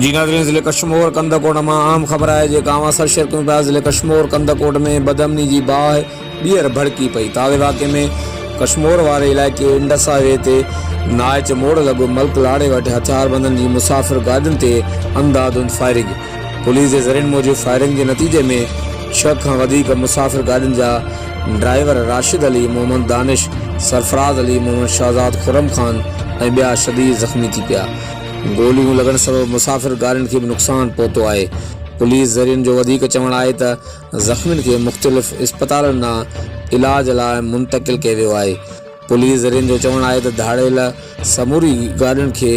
जी नाज़रीन, ज़िले कश्मीर कंदकोट में आम ख़बर है जो गांव सर शेयर कयूं पिया। ज़िले कश्मीर कंदकोट में बदअमनी की बाहि ॿीहर भड़की पई। ताज़े वाक़े में कश्मीर वारे इलाइक़े इंडस हाईवे ते नाइच मोड़ लॻो मल्क लाड़े वटि हथियारबंदनि जी मुसाफ़िर गाॾियुनि ते अंधाधुंध फायरिंग। पुलिस जे ज़रियनि मूजिब फायरिंग के नतीजे में 6 खां वधीक मुसाफ़िर गाॾियुनि जा ड्राइवर राशिद अली, मोहम्मद दानिश, सरफराज अली, मोहम्मद शहजाद, खुरम खान ऐं ॿिया शदीद ज़ख़्मी थी पिया। गोलियूं लॻण सबबि मुसाफ़िर गाॾियुनि खे बि नुक़सानु पहुतो आहे। पुलिस ज़रियनि जो वधीक चवणु आहे त ज़ख़्मियुनि खे मुख़्तलिफ़ इस्पतालनि ॾांहुं इलाज लाइ मुंतक़िल कयो वियो आहे। पुलिस ज़रियनि जो चवणु आहे त धाड़ियल समूरी गाॾियुनि खे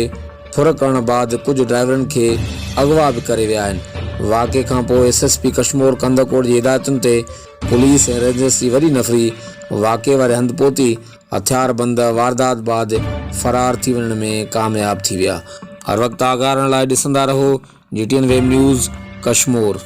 फुर करण बैदि कुझु ड्राइवरनि खे अगवा बि करे विया आहिनि। वाक़े खां पोइ SSP कश्मीर कंदकोट जी हिदायतुनि ते पुलिस ऐं रेंजर्स जी वॾी नफ़री वाक़े वारे हंधि पहुती हथियारबंद वारदात बैदि फ़रार थी वञण में कामयाब थी विया। हर वक़्तु आगाह रहण लाइ ॾिसंदा रहो GTN वेब न्यूज़ कश्मीर।